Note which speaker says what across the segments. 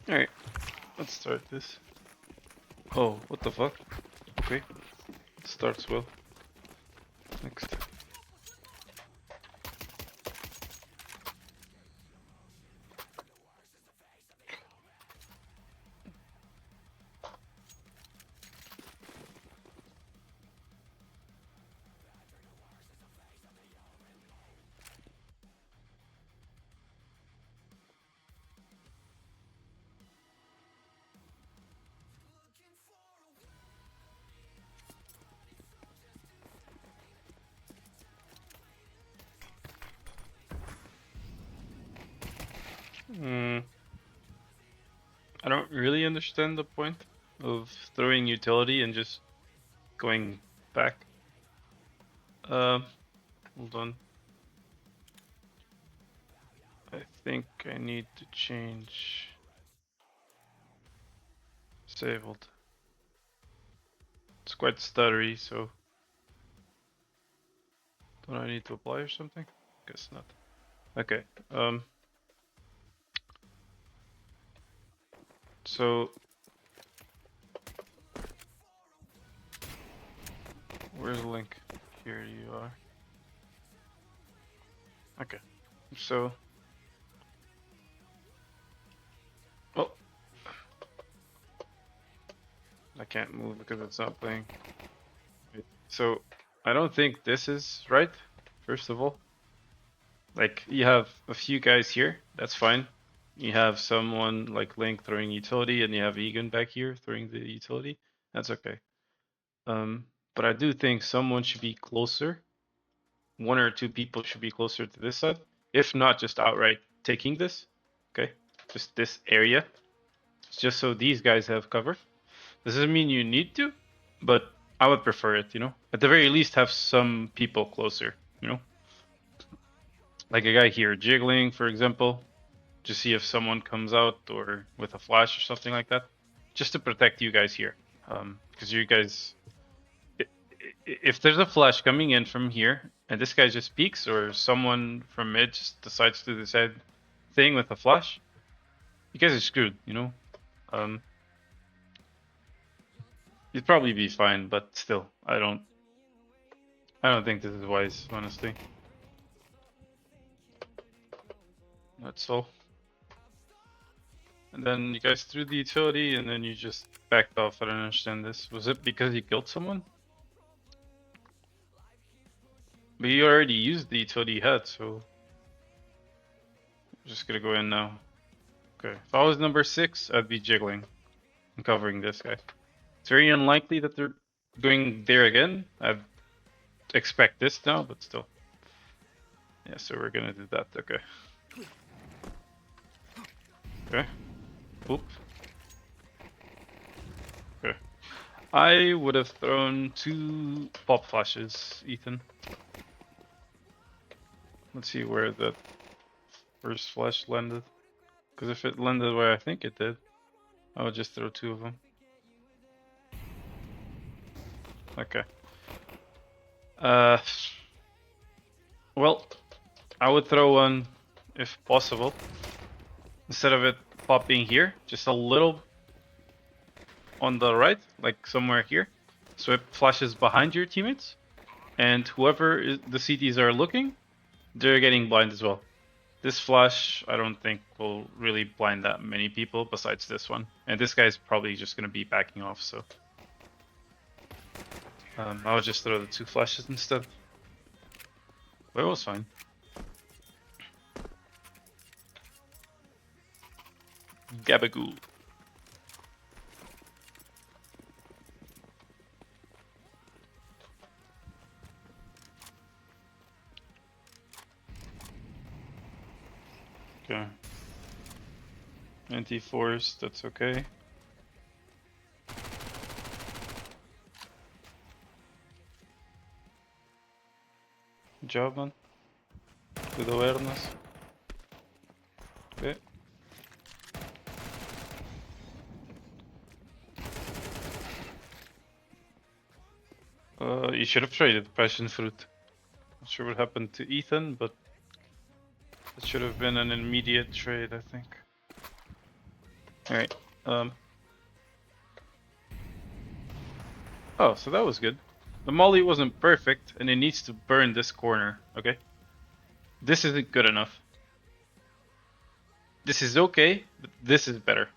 Speaker 1: Alright, let's start this. Oh, what the fuck? Okay, starts well. Next. I don't really understand the point of throwing utility and just going back. Hold on. I think I need to change disabled. It's quite stuttery, so don't I need to apply or something? Guess not. Okay. So where's the link? Here you are. Okay. So oh, I can't move because it's not playing. So I don't think this is right. First of all, like you have a few guys here, that's fine. You have someone like Link throwing utility, and you have Egan back here throwing the utility. That's okay. But I do think someone should be closer. One or two people should be closer to this side, if not just outright taking this. Okay, just this area, just so these guys have cover. This doesn't mean you need to, but I would prefer it. You know, at the very least, have some people closer. You know, like a guy here jiggling, for example, to see if someone comes out or with a flash or something like that, just to protect you guys here. Because you guys, if there's a flash coming in from here and this guy just peeks, or someone from mid just decides to do the same thing with a flash, you guys are screwed. You know, um, you'd probably be fine, but still, I don't think this is wise, honestly. That's all. And then you guys threw the utility, and then you just backed off. I don't understand this. Was it because you killed someone? But you already used the utility you had, so I'm just gonna go in now. Okay. If I was number 6, I'd be jiggling and covering this guy. It's very unlikely that they're going there again. I expect this now, but still. Yeah, so we're gonna do that. Okay. Okay. Oop. Okay. I would have thrown 2 pop flashes, Ethan. Let's see where the first flash landed. Because if it landed where I think it did, I would just throw 2 of them. Okay. Well, I would throw one if possible. Instead of it popping here, just a little on the right, like somewhere here. So it flashes behind your teammates. And whoever the CTs are looking, they're getting blind as well. This flash, I don't think will really blind that many people besides this one. And this guy's probably just going to be backing off, so... I would just throw the 2 flashes instead. But it was fine. Gabagoo. Okay. Anti-force, that's okay. Good job, man. Good awareness. Okay. You should have traded passion fruit. Not sure what happened to Ethan, but it should have been an immediate trade, I think. Alright. Oh, so that was good. The molly wasn't perfect, and it needs to burn this corner, okay? This isn't good enough. This is okay, but this is better.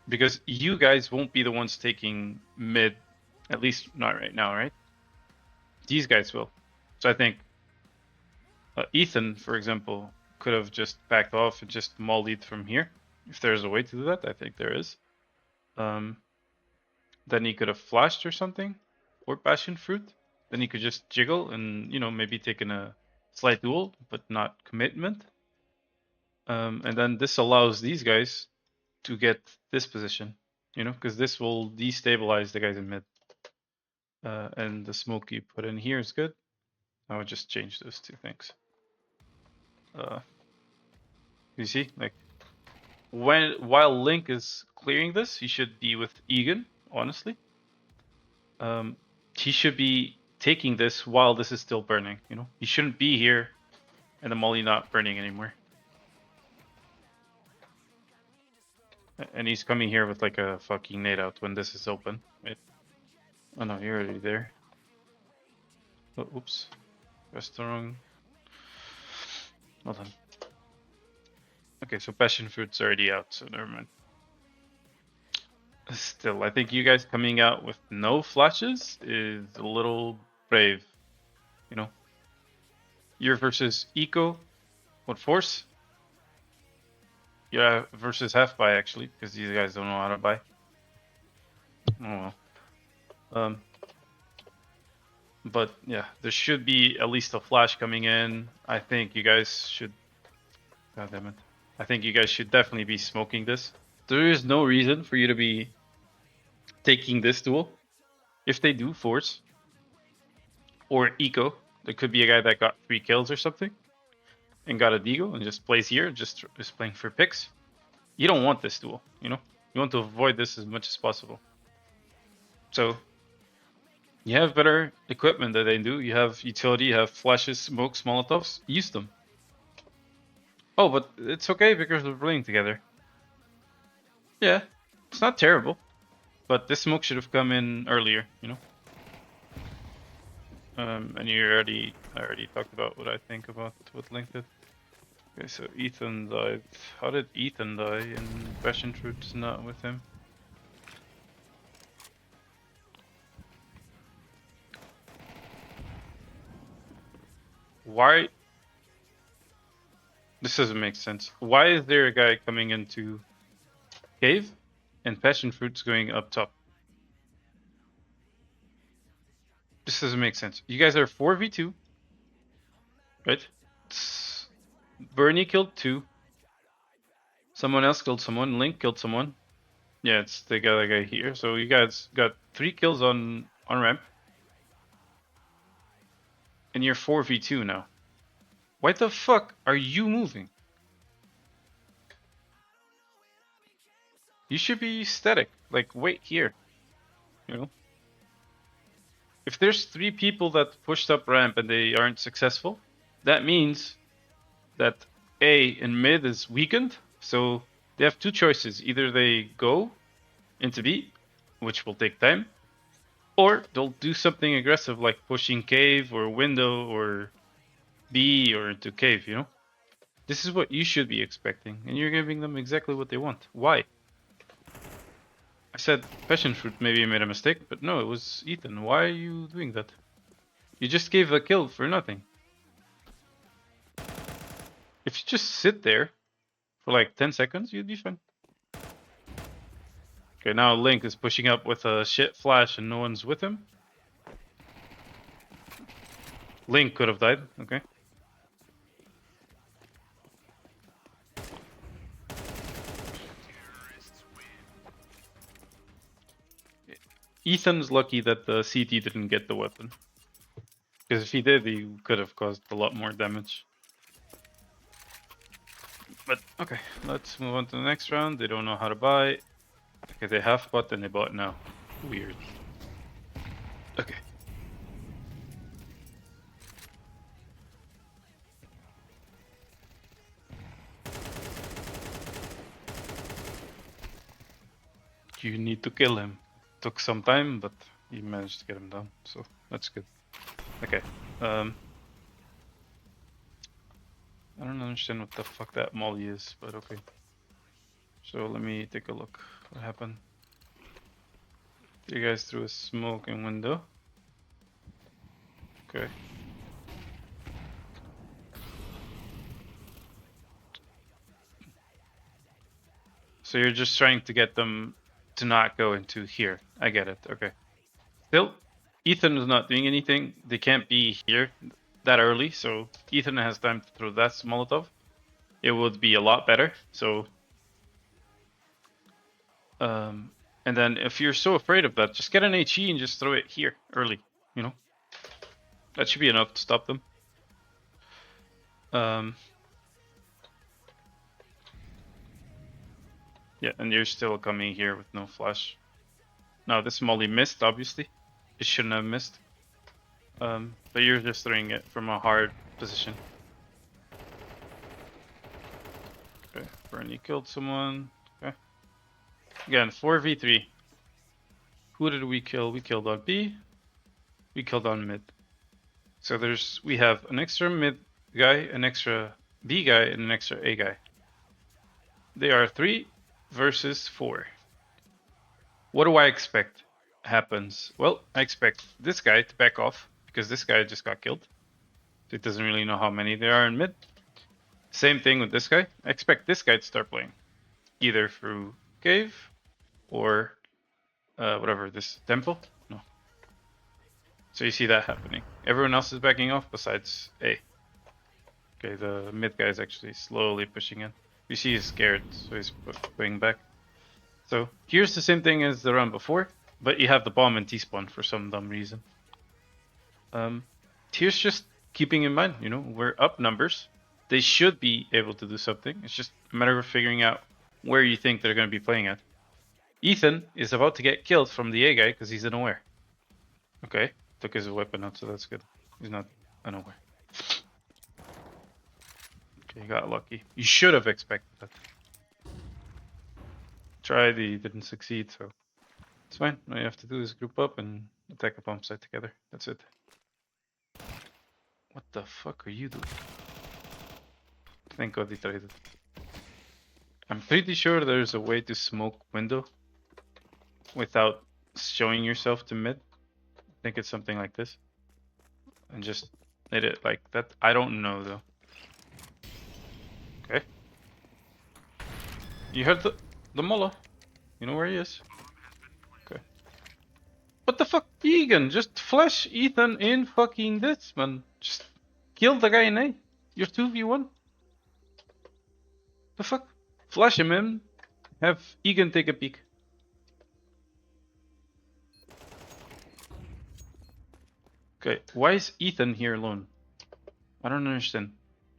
Speaker 1: Because you guys won't be the ones taking mid, at least not right now, right? These guys will. So I think Ethan, for example, could have just backed off and just mollied from here. If there's a way to do that, I think there is. Then he could have flashed or something, or passion fruit. Then he could just jiggle and maybe taken a slight duel, but not commitment. And then this allows these guys to get this position, because this will destabilize the guys in mid. And the smoke you put in here is good. I would just change those two things. You see, like while Link is clearing this, he should be with Egan. Honestly, he should be taking this while this is still burning. He shouldn't be here, and the molly not burning anymore. And he's coming here with like a fucking nade out when this is open. Right? Oh no, you're already there. Oh, oops. Pressed the wrong. Hold on. Okay, so passion fruit's already out, so never mind. Still, I think you guys coming out with no flashes is a little brave. You're versus Eco. What force? Yeah, versus half buy actually, because these guys don't know how to buy. Oh well. But yeah, there should be at least a flash coming in. I think you guys should. God damn it! I think you guys should definitely be smoking this. There is no reason for you to be taking this duel. If they do force or eco, there could be a guy that got 3 kills or something and got a deagle and just plays here, just is playing for picks. You don't want this duel, You want to avoid this as much as possible. So you have better equipment than they do. You have utility, you have flashes, smokes, molotovs. Use them. Oh, but it's okay because we're playing together. Yeah, it's not terrible. But this smoke should have come in earlier, And I already talked about what I think about what Link did. Okay, so Ethan died. How did Ethan die and Passion Fruit's not with him? Why? This doesn't make sense. Why is there a guy coming into cave and Passion Fruit's going up top? This doesn't make sense. You guys are 4v2, right? Bernie killed 2. Someone else killed someone. Link killed someone. Yeah, it's the guy here. So you guys got 3 kills on ramp. And you're 4v2 now. Why the fuck are you moving? You should be static. Like, wait here. If there's 3 people that pushed up ramp and they aren't successful, that means that A in mid is weakened. So they have 2 choices. Either they go into B, which will take time, or they'll do something aggressive like pushing cave or window or B or into cave, This is what you should be expecting, and you're giving them exactly what they want. Why? I said passion fruit maybe made a mistake, but no, it was Ethan. Why are you doing that? You just gave a kill for nothing. If you just sit there for like 10 seconds, you'd be fine. Okay, now Link is pushing up with a shit flash and no one's with him. Link could have died, okay. Ethan's lucky that the CT didn't get the weapon. Because if he did, he could have caused a lot more damage. But, okay, let's move on to the next round. They don't know how to buy. Okay, they have bought and they bought now. Weird. Okay. you need to kill him. Took some time, but you managed to get him down, so that's good. Okay. I don't understand what the fuck that molly is, but okay. So let me take a look. What happened? You guys threw a smoking window. Okay. So you're just trying to get them to not go into here. I get it. Okay. Still, Ethan is not doing anything. They can't be here that early, so Ethan has time to throw that Molotov. It would be a lot better. So, and then if you're so afraid of that, just get an HE and just throw it here early. You know, that should be enough to stop them. Yeah, and you're still coming here with no flash. Now this molly missed, obviously. It shouldn't have missed. But you're just throwing it from a hard position. Okay, Bernie killed someone. Okay. Again, 4v3. Who did we kill? We killed on B. We killed on mid. So we have an extra mid guy, an extra B guy, and an extra A guy. They are 3 versus 4. What do I expect happens? Well, I expect this guy to back off because this guy just got killed. So it doesn't really know how many there are in mid. Same thing with this guy. I expect this guy to start playing either through cave or whatever, this temple. No. So you see that happening. Everyone else is backing off besides A. Okay, the mid guy is actually slowly pushing in. You see he's scared, so he's going back. So here's the same thing as the round before, but you have the bomb and T-spawn for some dumb reason. Here's just keeping in mind, you know, we're up numbers. They should be able to do something. It's just a matter of figuring out where you think they're going to be playing at. Ethan is about to get killed from the A guy because he's unaware. Okay, took his weapon out, so that's good. He's not unaware. Okay, you got lucky. You should have expected that. Tried, he didn't succeed, so it's fine. All you have to do is group up and attack a bomb site together. That's it. What the fuck are you doing? Thank God he tried it. I'm pretty sure there's a way to smoke window without showing yourself to mid. I think it's something like this. And just hit it like that. I don't know though. Okay. You heard the Mullah. You know where he is. Okay. What the fuck, Egan? Just flash Ethan in fucking this, man. Just kill the guy in A. You're 2v1. The fuck? Flash him in. Have Egan take a peek. Okay, why is Ethan here alone? I don't understand.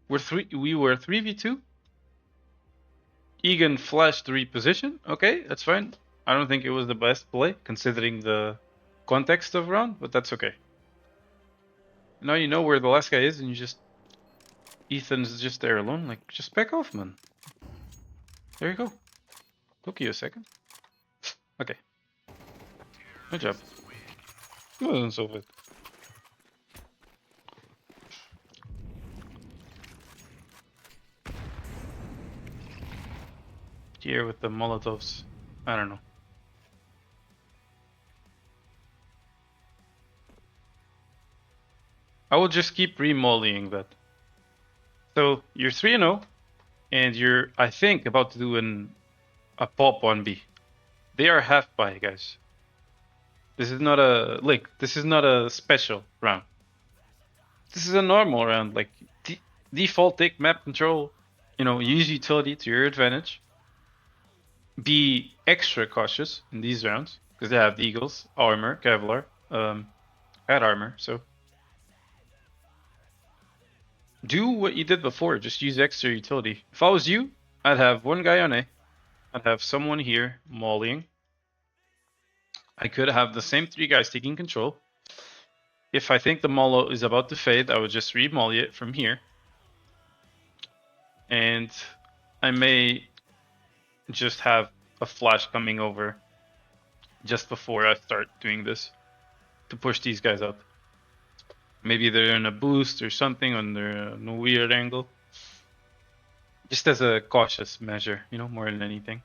Speaker 1: We were 3v2. Egan flashed the reposition. Okay, that's fine. I don't think it was the best play considering the context of round, but that's okay. Now you know where the last guy is and you just... Ethan's just there alone. Like, just back off, man. There you go. Took you a second. Okay. Good job. It wasn't so bad. Here with the Molotovs. I don't know. I will just keep remollying that. So you're 3-0, and you're, I think, about to do a pop 1B. They are half buy, guys. This is not a this is not a special round. This is a normal round. Like default take map control. You know, use utility to your advantage. Be extra cautious in these rounds because they have the Eagles, armor, Kevlar, had armor. So do what you did before. Just use extra utility. If I was you, I'd have one guy on A. I'd have someone here mollying. I could have the same 3 guys taking control. If I think the Molo is about to fade, I would just re-molly it from here. And I may just have a flash coming over just before I start doing this to push these guys out. Maybe they're in a boost or something on their no weird angle. Just as a cautious measure, you know, more than anything.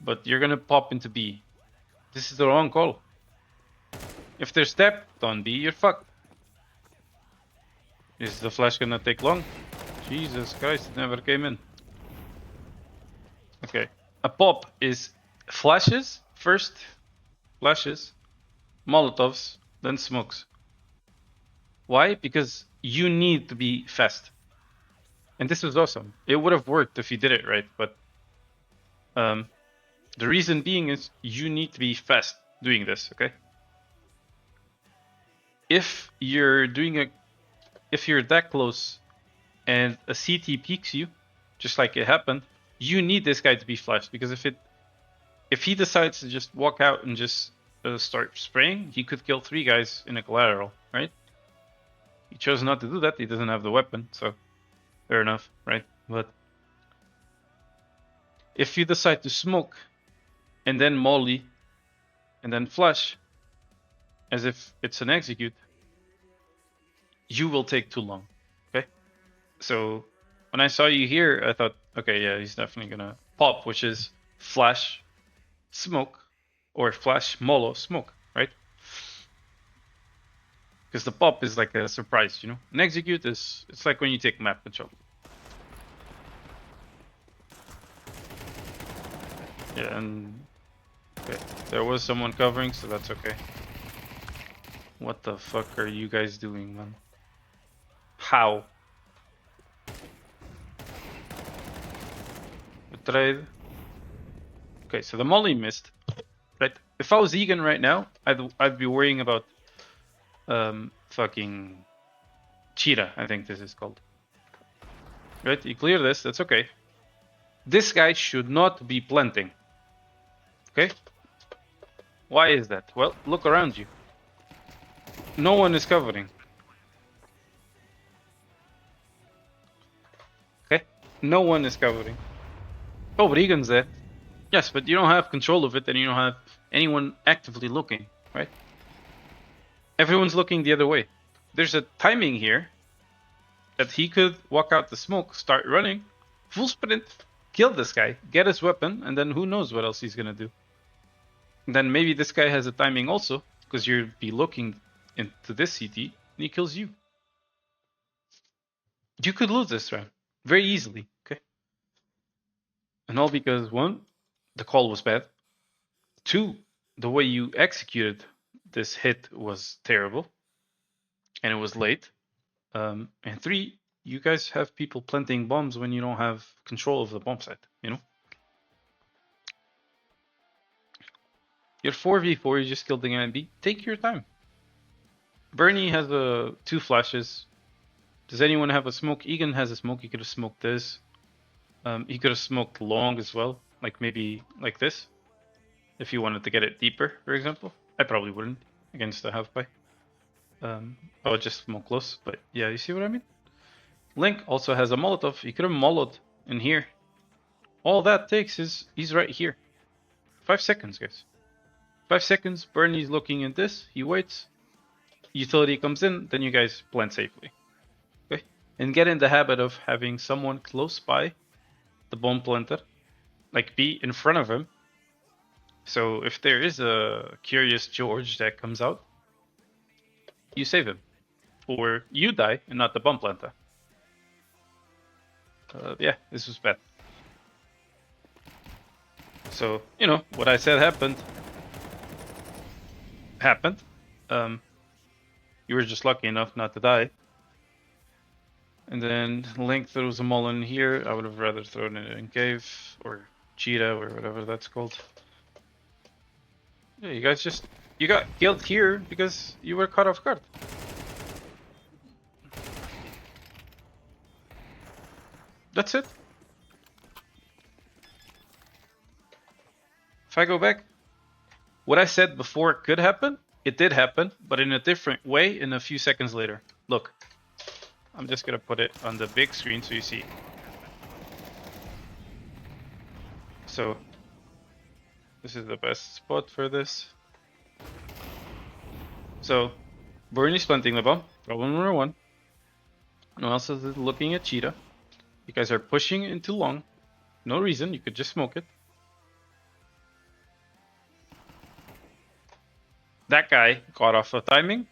Speaker 1: But you're gonna pop into B. This is the wrong call. If they're stepped on B, you're fucked. Is the flash gonna take long? Jesus Christ, it never came in. Okay. A pop is flashes first, flashes, molotovs, then smokes. Why? Because you need to be fast. And this was awesome. It would have worked if you did it right, but the reason being is you need to be fast doing this, okay? If you're that close and a CT peeks you, just like it happened, you need this guy to be flashed, because if he decides to just walk out and just start spraying, he could kill 3 guys in a collateral, right? He chose not to do that. He doesn't have the weapon, so fair enough, right? But if you decide to smoke and then molly and then flash as if it's an execute, you will take too long, okay? So when I saw you here, I thought, okay, yeah, he's definitely gonna pop, which is flash, smoke, or flash, molo, smoke, right? Because the pop is like a surprise, you know? An execute is, it's like when you take map control. Yeah, and okay, there was someone covering, so that's okay. What the fuck are you guys doing, man? How? Tried. Okay, so the molly missed. Right? If I was Egan right now, I'd be worrying about fucking cheetah, I think this is called. Right? You clear this, that's okay. This guy should not be planting. Okay? Why is that? Well, look around you. No one is covering. Okay? No one is covering. Oh, but Egan's there. Yes, but you don't have control of it and you don't have anyone actively looking, right? Everyone's looking the other way. There's a timing here that he could walk out the smoke, start running, full sprint, kill this guy, get his weapon, and then who knows what else he's gonna do. And then maybe this guy has a timing also, because you'll be looking into this CT, and he kills you. You could lose this round very easily, okay? And all because 1, the call was bad. 2, the way you executed this hit was terrible, and it was late. And 3, you guys have people planting bombs when you don't have control of the bomb site, you know? You're 4v4, you just killed the guy. Take your time. Bernie has 2 flashes. Does anyone have a smoke? Egan has a smoke, he could have smoked this. He could have smoked long as well, like maybe like this. If you wanted to get it deeper, for example. I probably wouldn't against the half-pipe. I would just smoke close, but yeah, you see what I mean? Link also has a Molotov. He could have mollowed in here. All that takes is he's right here. 5 seconds, guys. 5 seconds, Bernie's looking at this, he waits. Utility comes in, then you guys plant safely. Okay? And get in the habit of having someone close by the bomb planter, like be in front of him. So if there is a Curious George that comes out, you save him. Or you die and not the bomb planter. Yeah, this was bad. So, you know, what I said happened. You were just lucky enough not to die. And then Link throws them all in here. I would have rather thrown it in Cave or Cheetah or whatever that's called. Yeah, you guys just... You got killed here because you were caught off guard. That's it. If I go back, what I said before could happen, it did happen, but in a different way in a few seconds later. Look. I'm just gonna put it on the big screen so you see. So, This is the best spot for this. So, Bernie's planting the bomb. Problem number one. No one else is looking at Cheetah. You guys are pushing into long. No reason. You could just smoke it. That guy got off of timing.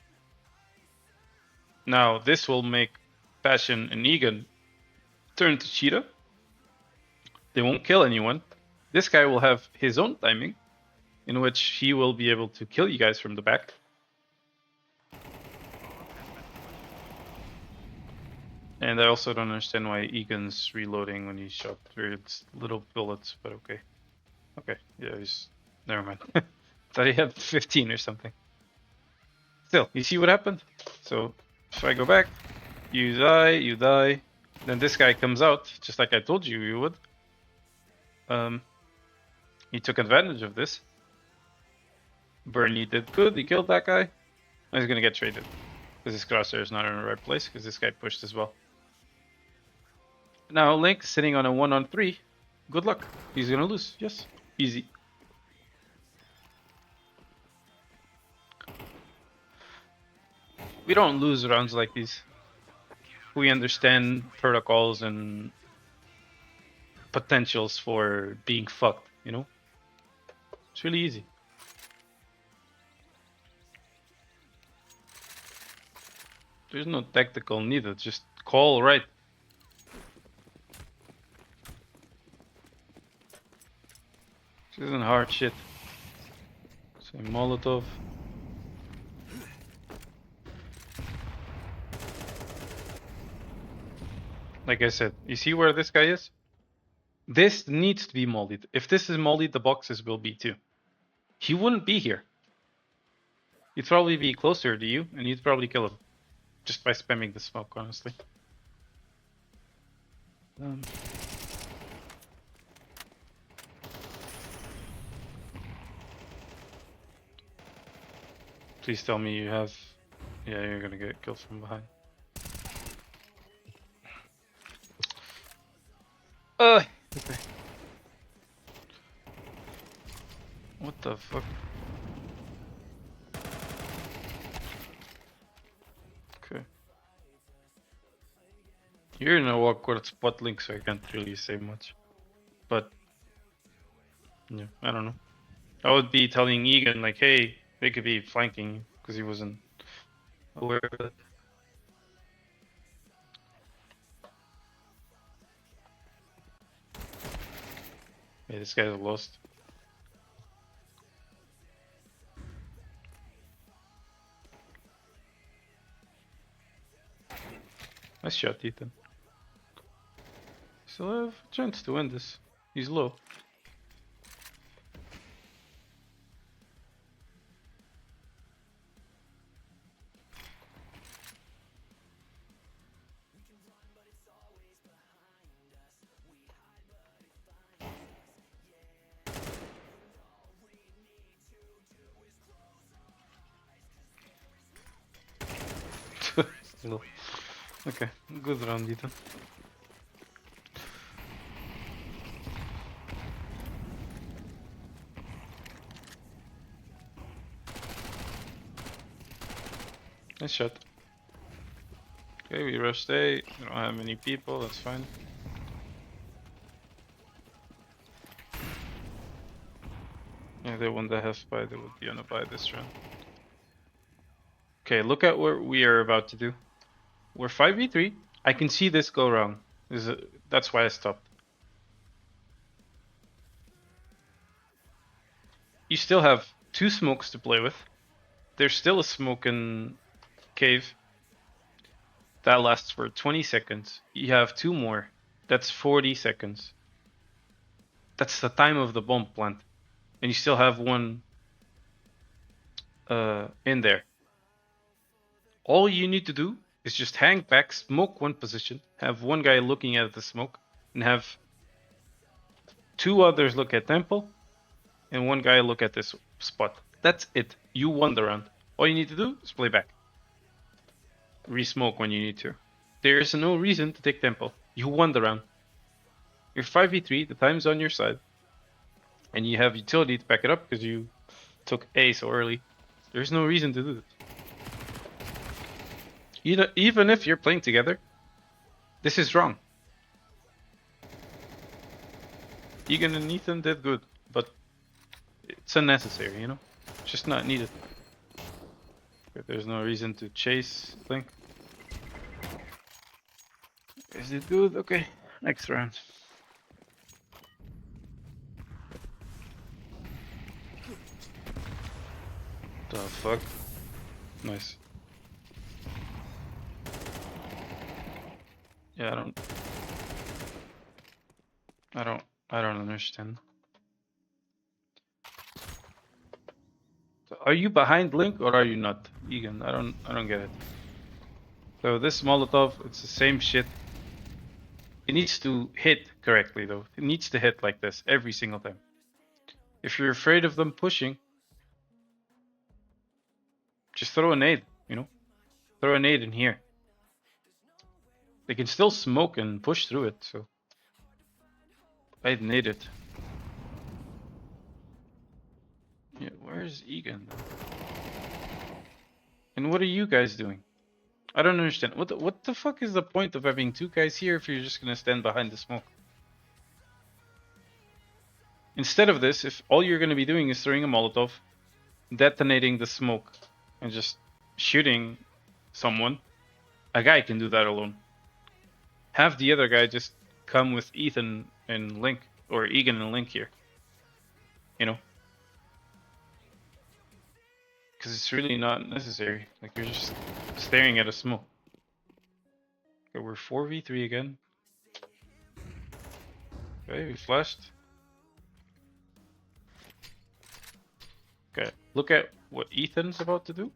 Speaker 1: Now this will make Passion and Egan turn to Cheetah. They won't kill anyone. This guy will have his own timing, in which he will be able to kill you guys from the back. And I also don't understand why Egan's reloading when he's shot through its little bullets, but okay. Okay, yeah, he's... Never mind. Thought he had 15 or something. Still, you see what happened? So, if I go back, you die, then this guy comes out, just like I told you you would. He took advantage of this. Bernie did good, he killed that guy. He's gonna get traded. Because his crosshair is not in the right place, because this guy pushed as well. Now Link sitting on a 1-on-3. Good luck. He's gonna lose. Yes. Easy. We don't lose rounds like these. We understand protocols and potentials for being fucked, you know? It's really easy. There's no tactical needed, just call right. This isn't hard shit. Say Molotov. Like I said, you see where this guy is? This needs to be mollied. If this is mollied, the boxes will be too. He wouldn't be here. He'd probably be closer to you, and you'd probably kill him. Just by spamming the smoke, honestly. Please tell me you have... Yeah, you're gonna get killed from behind. Okay. What the fuck? Okay. You're in a awkward spot, Link, so I can't really say much. But... yeah, I don't know. I would be telling Egan, like, hey, they could be flanking, because he wasn't aware of it. Yeah, this guy's lost. Nice shot, Ethan. Still have a chance to win this. He's low. Still. Okay, good round, Ethan. Nice shot. Okay, we rushed A. We don't have many people, that's fine. Yeah, they won the half buy, they would be on a buy this round. Okay, look at what we are about to do. We're 5v3. I can see this go wrong. That's why I stopped. You still have 2 smokes to play with. There's still a smoke in cave. That lasts for 20 seconds. You have 2 more. That's 40 seconds. That's the time of the bomb plant. And you still have 1 in there. All you need to do is just hang back, smoke 1 position, have 1 guy looking at the smoke, and have 2 others look at temple, and 1 guy look at this spot. That's it. You won the round. All you need to do is play back. Re-smoke when you need to. There is no reason to take tempo. You won the round. You're 5v3, the time's on your side. and you have utility to back it up because you took A so early, there's no reason to do this. Even if you're playing together, this is wrong. Egan and Ethan did good, but it's unnecessary, you know? It's just not needed. There's no reason to chase Link. Is it good? Okay, next round. The fuck? Nice. Yeah, I don't understand. So are you behind Link or are you not, Egan? I don't get it. So this Molotov, it's the same shit. It needs to hit correctly though. It needs to hit like this every single time. If you're afraid of them pushing, just throw a nade, you know? Throw a nade in here. They can still smoke and push through it, so I'd nade it. Yeah, where's Egan though? And what are you guys doing? I don't understand. What the fuck is the point of having two guys here if you're just gonna stand behind the smoke? Instead of this, if all you're gonna be doing is throwing a Molotov, detonating the smoke, and just shooting someone, a guy can do that alone. Have the other guy just come with Ethan and Link, or Egan and Link here. You know? Because it's really not necessary. Like, you're just staring at a smoke. Okay, we're 4v3 again. Okay, we flashed. Okay, look at what Ethan's about to do.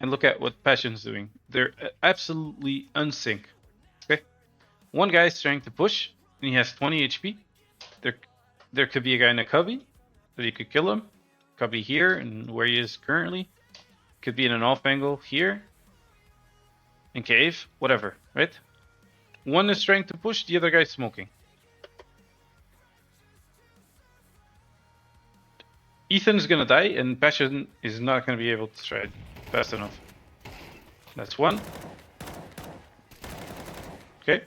Speaker 1: And look at what Passion's doing. They're absolutely unsync. Okay? One guy's trying to push, and he has 20 HP. There could be a guy in a cubby, that you could kill him. Cubby here, and where he is currently. Could be in an off angle here. In cave, whatever, right? One is trying to push, the other guy's smoking. Ethan's gonna die, and Passion is not gonna be able to try fast enough. That's one. Okay.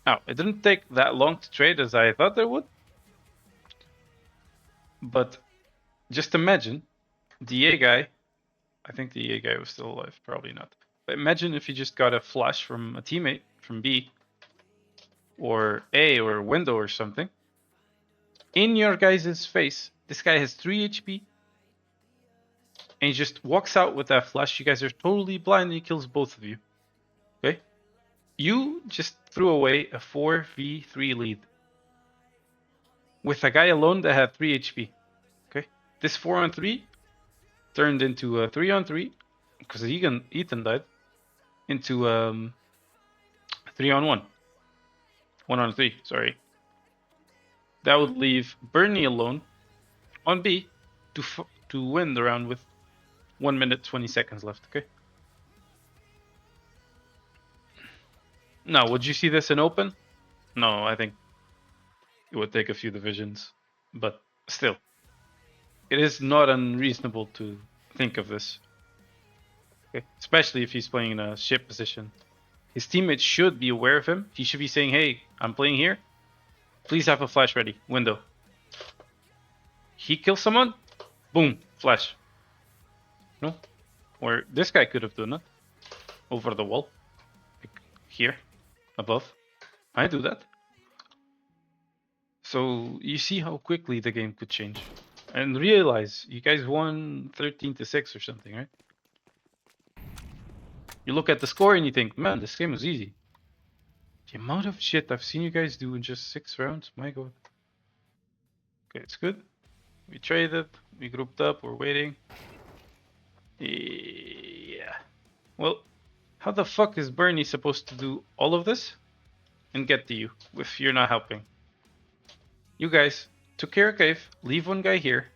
Speaker 1: Now, it didn't take that long to trade as I thought it would. But just imagine the A guy. I think the A guy was still alive, probably not. But imagine if you just got a flash from a teammate from B or A or window or something. In your guys' face, this guy has 3 HP. And he just walks out with that flash. You guys are totally blind and he kills both of you. Okay? You just threw away a 4v3 lead. With a guy alone that had 3 HP. Okay? This 4-on-3 turned into a 3-on-3. Because Ethan died. Into 3-on-1. 1-on-3, sorry. That would leave Bernie alone on B to win the round with 1 minute 20 seconds left, okay? Now, would you see this in open? No, I think it would take a few divisions, but still. It is not unreasonable to think of this. Okay? Especially if he's playing in a ship position. His teammates should be aware of him. He should be saying, hey, I'm playing here. Please have a flash ready. Window. He kills someone. Boom. Flash. No? Or this guy could have done it. Over the wall. Like here. Above. I do that. So you see how quickly the game could change. And realize you guys won 13-6 or something, right? You look at the score and you think, man, this game was easy. The amount of shit I've seen you guys do in just 6 rounds, my god. Okay, it's good. We traded, we grouped up, we're waiting. Yeah. Well, how the fuck is Bernie supposed to do all of this and get to you if you're not helping? You guys took care of cave, leave one guy here,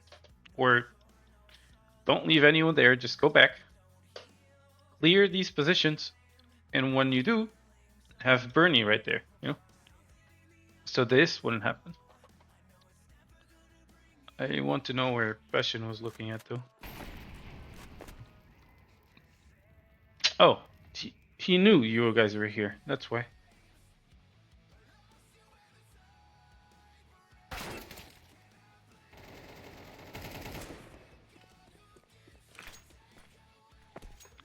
Speaker 1: or don't leave anyone there, just go back. Clear these positions, and when you do, have Bernie right there, you know? So this wouldn't happen. I want to know where Passion was looking at though. Oh, he knew you guys were here. That's why.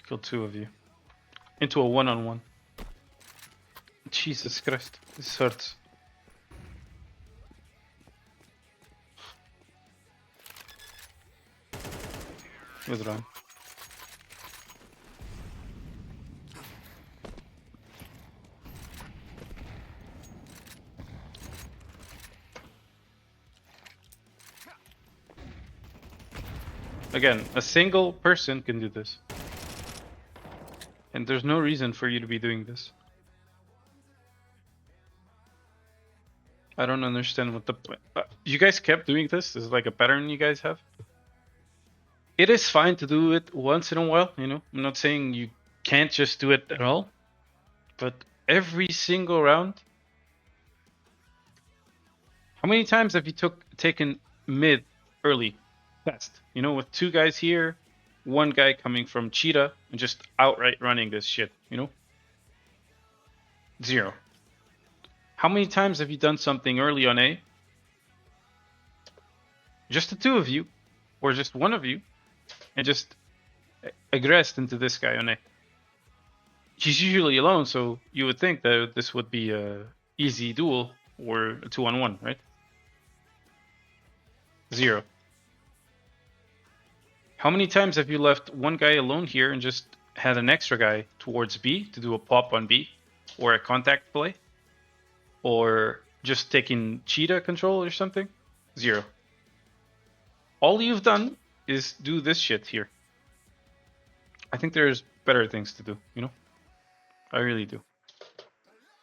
Speaker 1: Killed 2 of you. Into a one-on-one. Jesus Christ, this hurts. Withdrawn. Again, a single person can do this. And there's no reason for you to be doing this. I don't understand what the... you guys kept doing this? This is like a pattern you guys have? It is fine to do it once in a while, you know? I'm not saying you can't just do it at all. But every single round... How many times have you taken mid early? Fast. You know, with 2 guys here, 1 guy coming from Cheetah, and just outright running this shit, you know? 0. How many times have you done something early on A? Just the 2 of you, or just 1 of you, and just aggressed into this guy on A. He's usually alone, so you would think that this would be a easy duel, or a 2-on-1, right? 0. How many times have you left 1 guy alone here and just had an extra guy towards B to do a pop on B, or a contact play? Or just taking Cheetah control or something? 0. All you've done is do this shit here. I think there's better things to do, you know? I really do.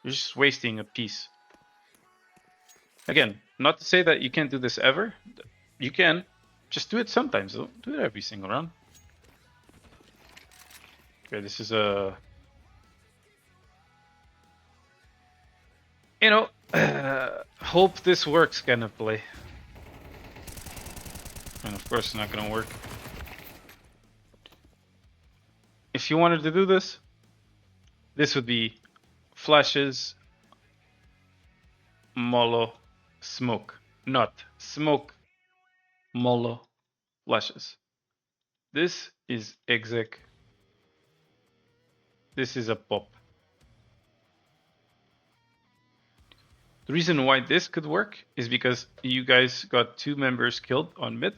Speaker 1: You're just wasting a piece. Again, not to say that you can't do this ever. You can. Just do it sometimes. Don't do it every single round. Okay, this is a... you know, hope this works kind of play. And of course it's not gonna work. If you wanted to do this, this would be flashes, Molo, smoke. Not smoke, Molo, flashes. This is exec. This is a pop. The reason why this could work is because you guys got 2 members killed on mid.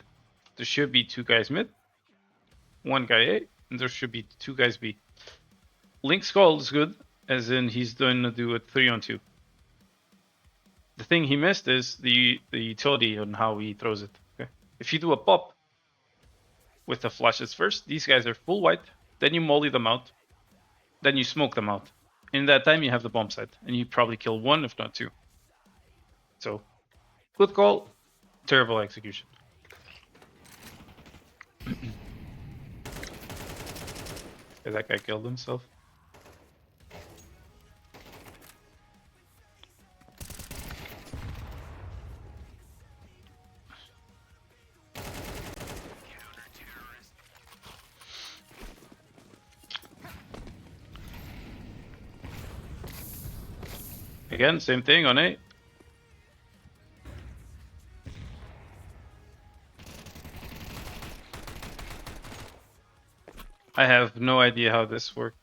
Speaker 1: There should be 2 guys mid, 1 guy A, and there should be 2 guys B. Link's call is good, as in he's going to do a 3-on-2. The thing he missed is the utility on how he throws it. Okay? If you do a pop with the flashes first, these guys are full white, then you molly them out, then you smoke them out. In that time you have the bomb site, and you probably kill 1 if not 2. So, good call, terrible execution. That guy killed himself. Again, same thing on A. I have no idea how this works.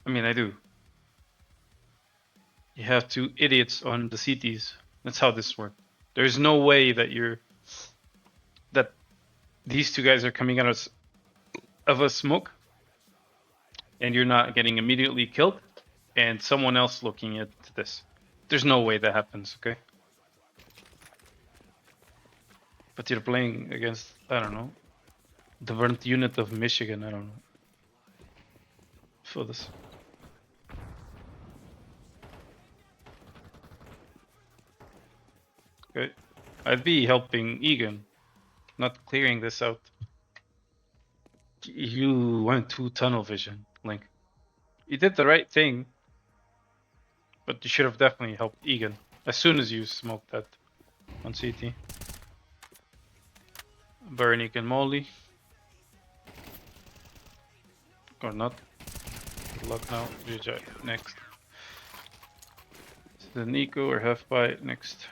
Speaker 1: I mean, I do. You have 2 idiots on the CTs. That's how this works. There's no way that these 2 guys are coming out of a smoke, and you're not getting immediately killed, and someone else looking at this. There's no way that happens, okay? But you're playing against, I don't know, the burnt unit of Michigan, I don't know. For this. Okay. I'd be helping Egan, not clearing this out. You went to tunnel vision, Link. You did the right thing, but you should have definitely helped Egan as soon as you smoked that on CT. Veronique and Molly. Or not. Good luck now. GG. Next. The Nico or Half Bite next.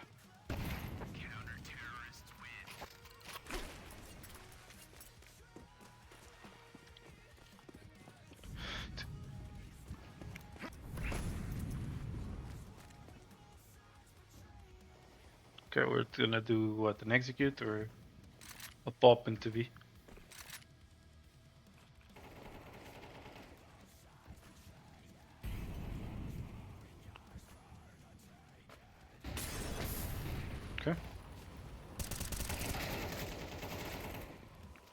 Speaker 1: Okay, we're gonna do what? An execute or a pop into B? Okay.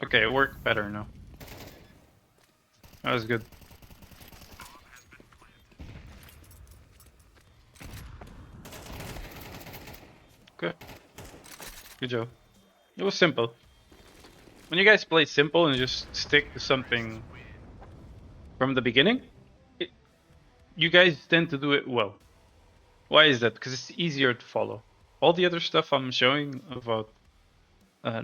Speaker 1: Okay, it worked better now. That was good. Good. Good job. It was simple. When you guys play simple and just stick to something from the beginning, you guys tend to do it well. Why is that? Because it's easier to follow. All the other stuff I'm showing about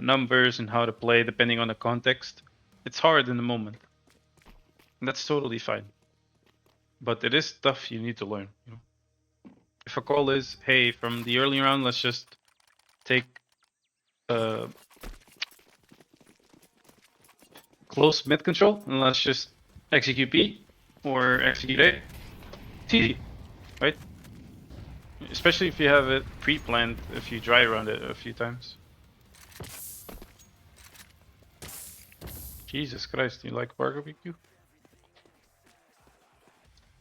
Speaker 1: numbers and how to play depending on the context, it's hard in the moment. And that's totally fine. But it is stuff you need to learn. You know? If a call is, hey, from the early round, let's just take close mid control and let's just execute B or execute A. It's easy, right? Especially if you have it pre-planned, if you dry run it a few times. Jesus Christ, you like barbecue?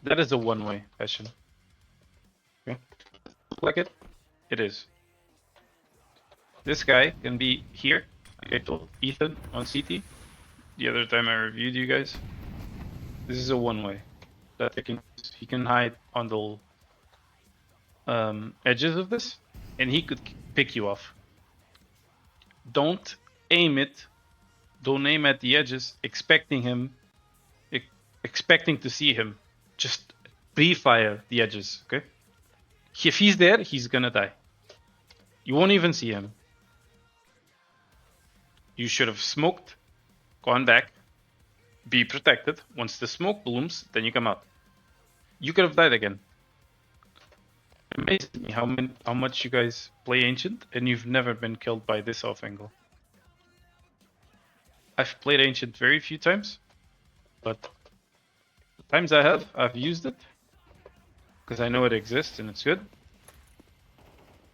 Speaker 1: That is a one-way passion. Okay. Like it? It is. This guy can be here. Like I told Ethan on CT the other time I reviewed you guys. This is a one-way that he can hide on the edges of this, and he could pick you off. Don't aim it. Don't aim at the edges, expecting to see him. Just pre-fire the edges, okay? If he's there, he's gonna die. You won't even see him. You should have smoked, gone back, be protected. Once the smoke blooms, then you come out. You could have died again. It amazes me how much you guys play Ancient and you've never been killed by this off angle. I've played Ancient very few times, but the times I have, I've used it because I know it exists and it's good.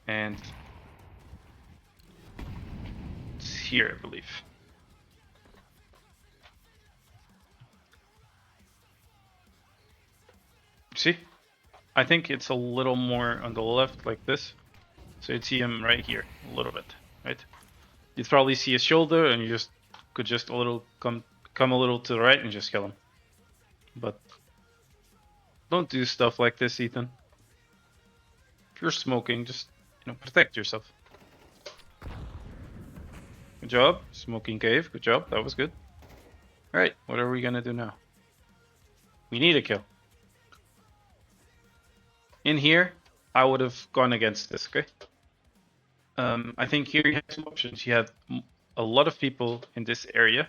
Speaker 1: And it's here, I believe. See? I think it's a little more on the left like this. So you'd see him right here, a little bit, right? You'd probably see his shoulder and you could just a little come a little to the right and just kill him. But don't do stuff like this, Ethan. If you're smoking, just protect yourself. Good job. Smoking cave. Good job. That was good. Alright, what are we gonna do now? We need a kill. In here, I would have gone against this, okay? I think here you have two options. You have a lot of people in this area.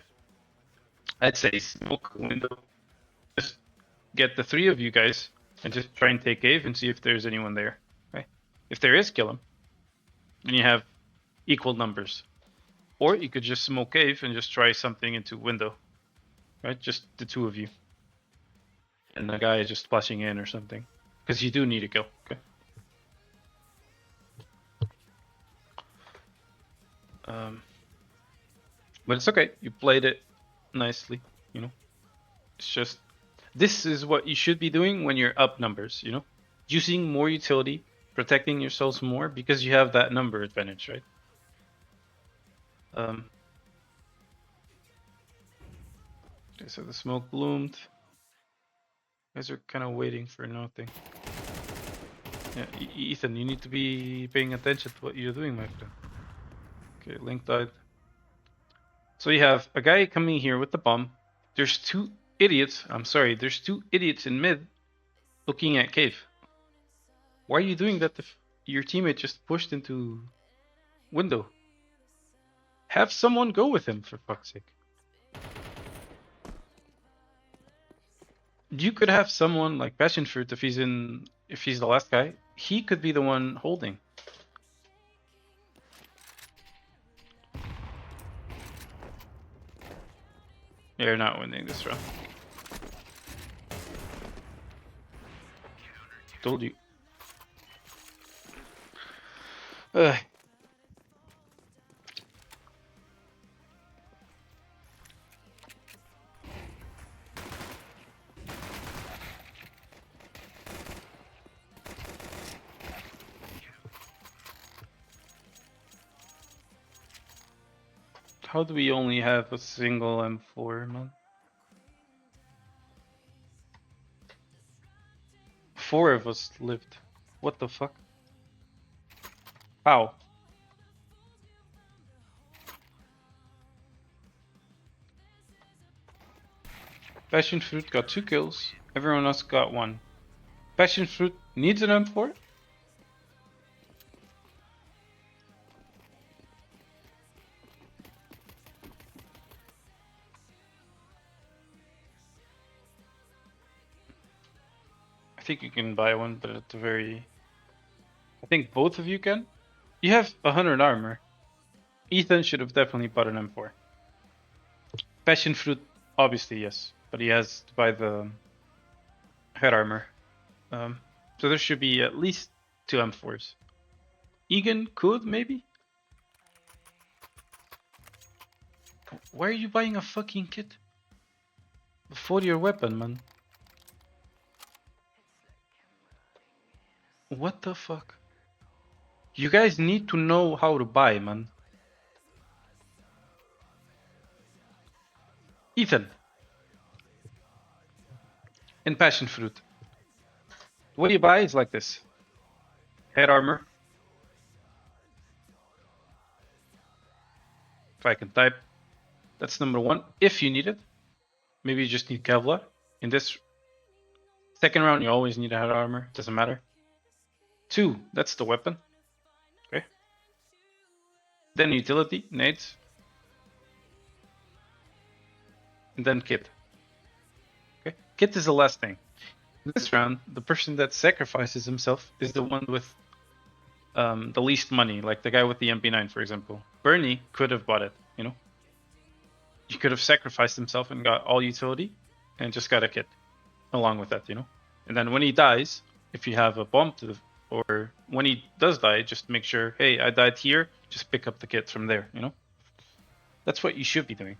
Speaker 1: I'd say smoke window. Just get the three of you guys and just try and take cave and see if there's anyone there. Okay? If there is, kill him. And you have equal numbers. Or you could just smoke cave and just try something into window. Right? Just the two of you. And the guy is just splashing in or something. Because you do need a kill. Okay. But it's okay. You played it nicely, It's just this is what you should be doing when you're up numbers, Using more utility, protecting yourselves more because you have that number advantage, right? Okay, so the smoke bloomed. You guys are kind of waiting for nothing. Yeah, Ethan, you need to be paying attention to what you're doing, my friend. Okay, Link died. So you have a guy coming here with the bomb. There's two idiots. I'm sorry, there's two idiots in mid looking at cave. Why are you doing that if your teammate just pushed into window? Have someone go with him, for fuck's sake. You could have someone like Passion Fruit if he's the last guy. He could be the one holding. You're not winning this round. Told you. Ugh. How do we only have a single M4, man? 4 of us lived. What the fuck? How? Passion Fruit got 2 kills. Everyone else got 1. Passion Fruit needs an M4? I think you can buy one, but at the very... I think both of you can. You have 100 armor. Ethan should have definitely bought an M4. Passion Fruit, obviously yes, but he has to buy the head armor. So there should be at least 2 M4s. Egan could, maybe? Why are you buying a fucking kit? Before your weapon, man. What the fuck? You guys need to know how to buy, man. Ethan. In Passion Fruit. What you buy is like this. Head armor. If I can type. That's number 1. If you need it. Maybe you just need Kevlar. In this second round, you always need a head armor. Doesn't matter. 2, that's the weapon. Okay. Then utility, nades. And then kit. Okay. Kit is the last thing. In this round, the person that sacrifices himself is the one with the least money, like the guy with the MP9, for example. Bernie could have bought it, you know? He could have sacrificed himself and got all utility and just got a kit along with that, you know? And then when he dies, if you have a bomb to the, or when he does die, just make sure, hey, I died here, just pick up the kit from there, you know? That's what you should be doing.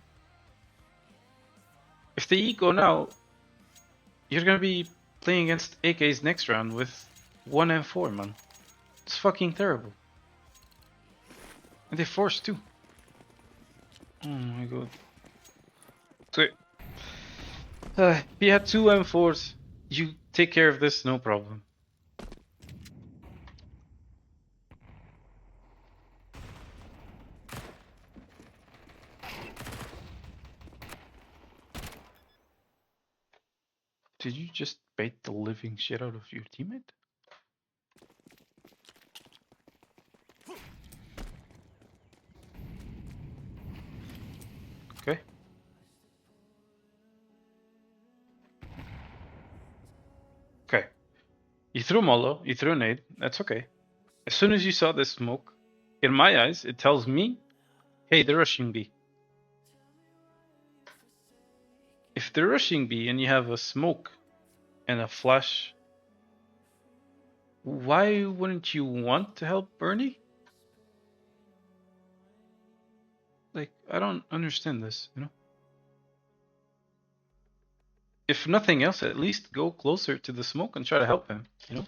Speaker 1: If they eco now, you're gonna be playing against AKs next round with 1 M4, man. It's fucking terrible. And they forced too. Oh my god. So, if you had 2 M4s, you take care of this, no problem. Did you just bait the living shit out of your teammate? Okay. Okay. You threw Molo, you threw a nade, that's okay. As soon as you saw this smoke, in my eyes, it tells me, hey, they're rushing B. If they're rushing B and you have a smoke and a flash, why wouldn't you want to help Bernie? Like, I don't understand this, you know? If nothing else, at least go closer to the smoke and try to help him, you know?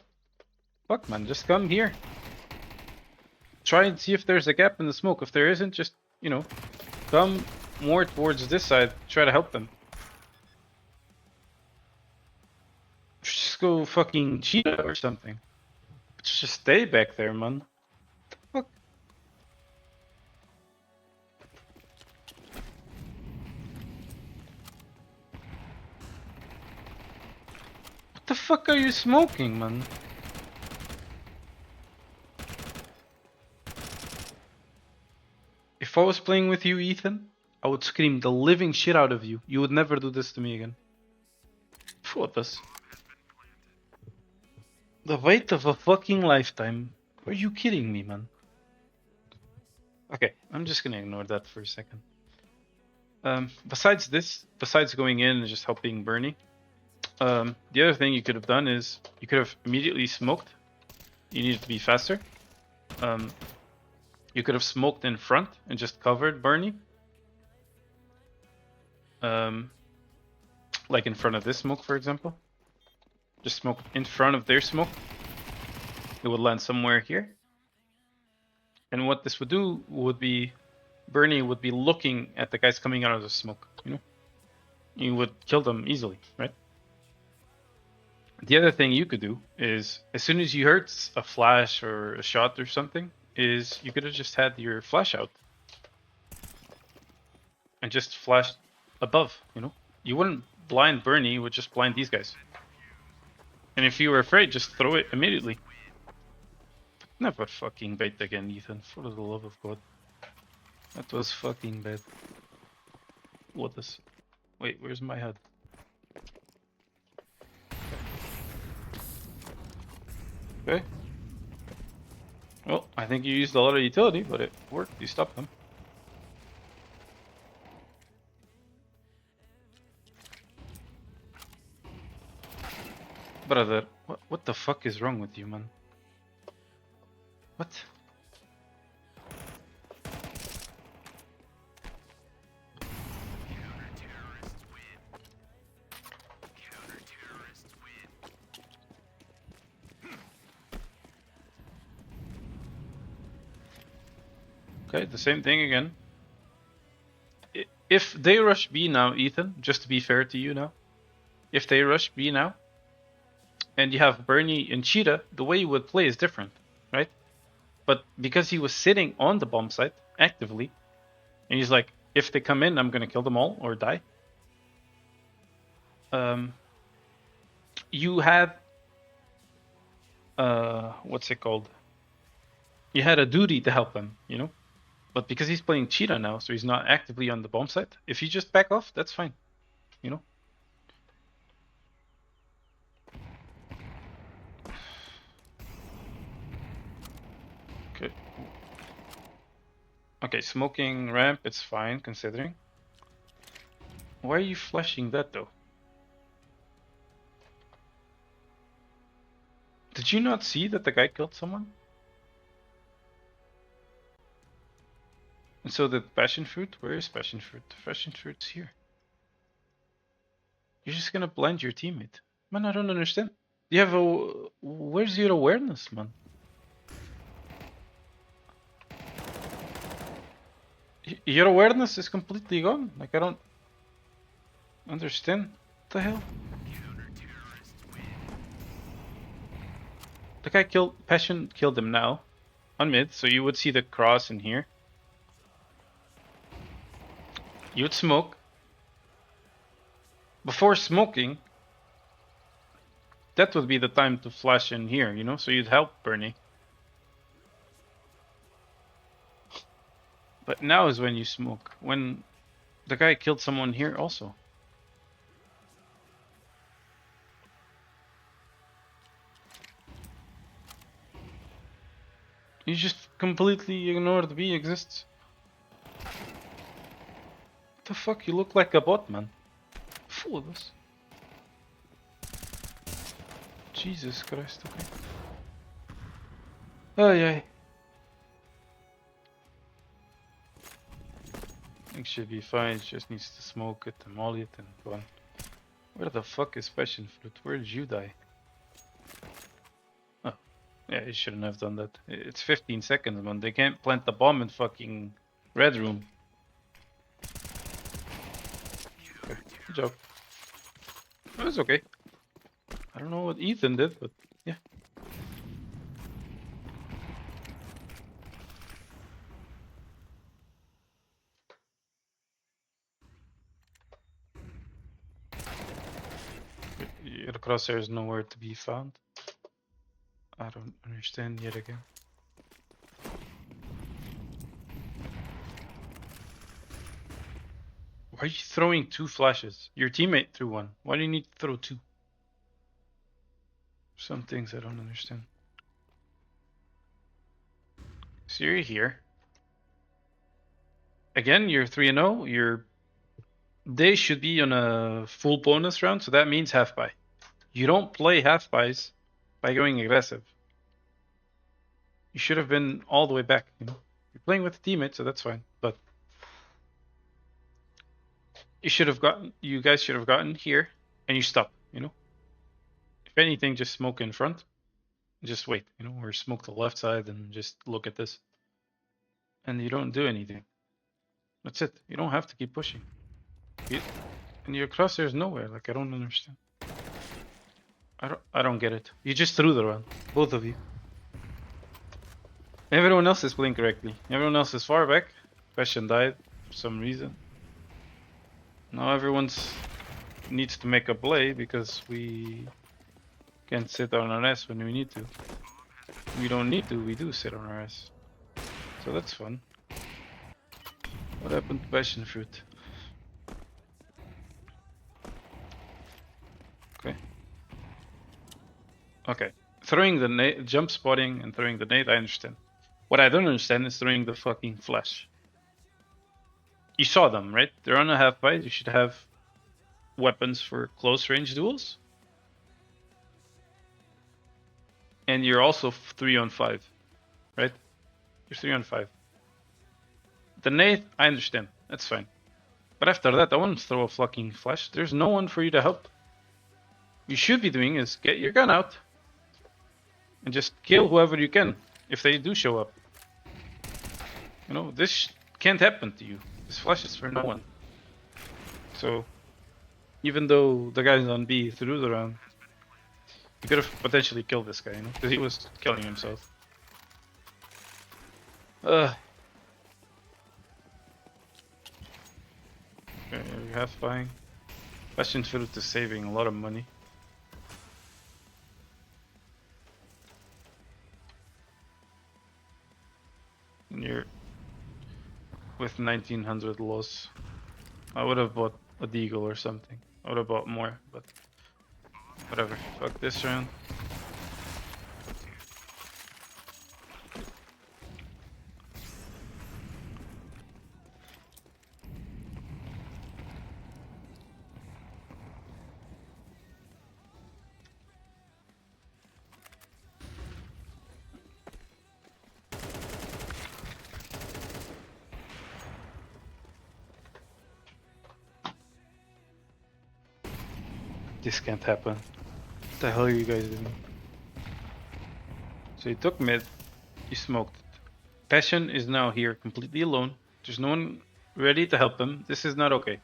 Speaker 1: Fuck, man, just come here. Try and see if there's a gap in the smoke. If there isn't, just, you know, come more towards this side, try to help them. Just go fucking cheetah or something. Just stay back there, man. What the fuck? What the fuck are you smoking, man? If I was playing with you, Ethan, I would scream the living shit out of you. You would never do this to me again. What this? The wait of a fucking lifetime. Are you kidding me, man? Okay, I'm just gonna ignore that for a second. Besides this, besides going in and just helping Bernie, the other thing you could have done is you could have immediately smoked. You needed to be faster. You could have smoked in front and just covered Bernie. Like in front of this smoke, for example. Just smoke in front of their smoke. It would land somewhere here. And what this would do would be Bernie would be looking at the guys coming out of the smoke, you know? You would kill them easily, right? The other thing you could do is, as soon as you heard a flash or a shot or something, is you could have just had your flash out. And just flashed above, you know? You wouldn't blind Bernie, you would just blind these guys. And if you were afraid, just throw it immediately. Never fucking bait again, Ethan, for the love of God. That was fucking bad. What is... Wait, where's my head? Okay. Well, I think you used a lot of utility, but it worked. You stopped them. Brother, what the fuck is wrong with you, man? What? Okay, the same thing again. If they rush B now, Ethan, just to be fair to you now, if they rush B now, and you have Bernie and Cheetah, the way you would play is different, right? But because he was sitting on the bomb site actively, and he's like, if they come in, I'm gonna kill them all or die. You had, what's it called? You had a duty to help him, you know? But because he's playing Cheetah now, so he's not actively on the bomb site, if you just back off, that's fine, you know? Okay. Okay, smoking ramp, it's fine, considering. Why are you flashing that, though? Did you not see that the guy killed someone? And so the passion fruit? Where is passion fruit? The passion fruit's here. You're just gonna blind your teammate. Man, I don't understand. You have a... Where's your awareness, man? Your awareness is completely gone. Like, I don't understand. What the hell? The guy killed... Passion killed him now. On mid, so you would see the cross in here. You would smoke. Before smoking, that would be the time to flash in here, you know? So you'd help Bernie. But now is when you smoke. When the guy killed someone here also. You just completely ignored B exists. What the fuck? You look like a bot, man. Full of us. Jesus Christ, okay. Ay ay. I think should be fine, just needs to smoke it and molly it and go on. Where the fuck is passion fruit? Where did you die? Oh. Yeah, you shouldn't have done that. It's 15 seconds, man. They can't plant the bomb in fucking red room. Okay, good job. It was okay. I don't know what Ethan did, but yeah. Your crosshair is nowhere to be found. I don't understand yet again. Why are you throwing 2 flashes? Your teammate threw 1. Why do you need to throw 2? Some things I don't understand. So you're here. Again, you're 3-0. They should be on a full bonus round, so that means half buy. You don't play half buys by going aggressive. You should have been all the way back, you know. You're playing with a teammate, so that's fine. But you guys should have gotten here and you stop, you know. If anything, just smoke in front. Just wait, you know, or smoke the left side and just look at this. And you don't do anything. That's it. You don't have to keep pushing. And your crosshair's nowhere. Like, I don't understand. I don't get it. You just threw the run, both of you. Everyone else is playing correctly. Everyone else is far back. Question died for some reason. Now everyone's needs to make a play because we can't sit on our ass when we need to. We don't need to. We do sit on our ass. So that's fun. What happened to passion fruit? Okay. Okay. Throwing the nade, jump spotting and throwing the nade, I understand. What I don't understand is throwing the fucking flash. You saw them, right? They're on a half bite. You should have weapons for close range duels. And you're also 3-on-5, right? You're 3-on-5. The nade, I understand. That's fine. But after that, I want to throw a fucking flash. There's no one for you to help. What you should be doing is get your gun out and just kill whoever you can if they do show up. You know, this can't happen to you. This flash is for no one. So, even though the guys on B threw the round, you could have potentially killed this guy, you know, because he was killing himself. Okay, we have buying. Bastion Fruit is saving a lot of money. And you're with 1900 loss. I would have bought a Deagle or something. I would have bought more, but whatever. Fuck this round. This can't happen. What the hell are you guys doing? So you took mid, you smoked it. Passion is now here completely alone. There's no one ready to help him. This is not okay.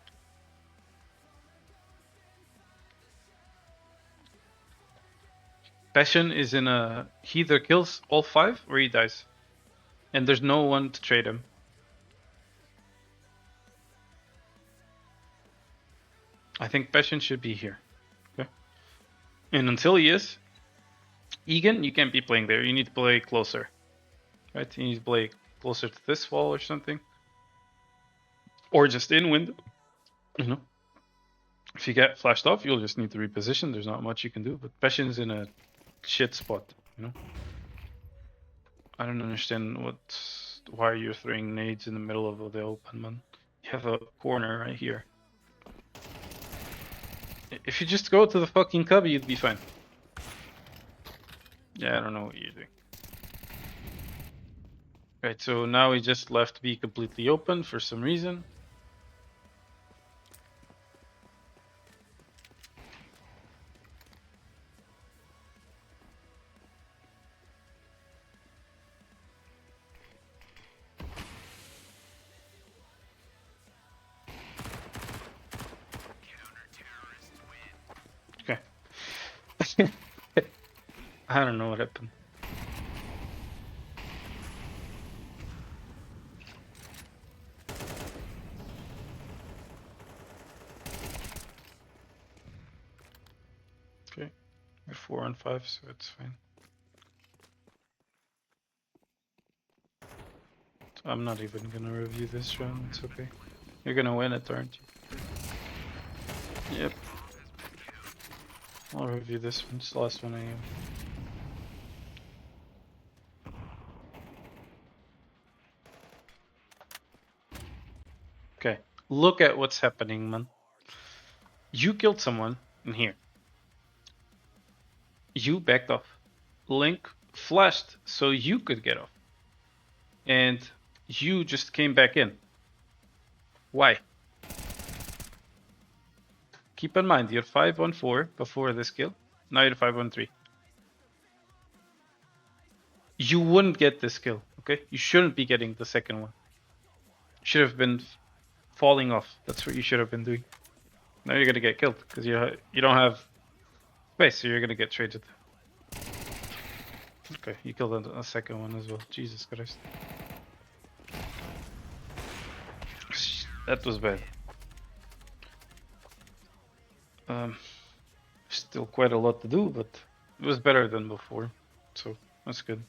Speaker 1: Passion is in a... He either kills all 5 or he dies. And there's no one to trade him. I think Passion should be here. Okay. And until he is, Egan, you can't be playing there. You need to play closer. Right? You need to play closer to this wall or something. Or just in window. You know. If you get flashed off, you'll just need to reposition. There's not much you can do. But Passion's in a shit spot, you know. I don't understand why you're throwing nades in the middle of the open, man. You have a corner right here. If you just go to the fucking cubby, you'd be fine. Yeah, I don't know what you're doing. Right, so now we just left B completely open for some reason. Okay. I don't know what happened. Okay, we're 4-on-5, so it's fine. I'm not even gonna review this round, it's okay. You're gonna win it, aren't you? Yep. I'll review this one. It's the last one anyway. Okay. Look at what's happening, man. You killed someone in here. You backed off. Link flashed so you could get off. And you just came back in. Why? Keep in mind, you're 5-1-4 before this kill. Now you're 5-1-3. You wouldn't get this kill, okay? You shouldn't be getting the second one. You should have been falling off. That's what you should have been doing. Now you're gonna get killed because you don't have space, so you're gonna get traded. Okay, you killed a second one as well. Jesus Christ. That was bad. Still quite a lot to do, but it was better than before, so that's good.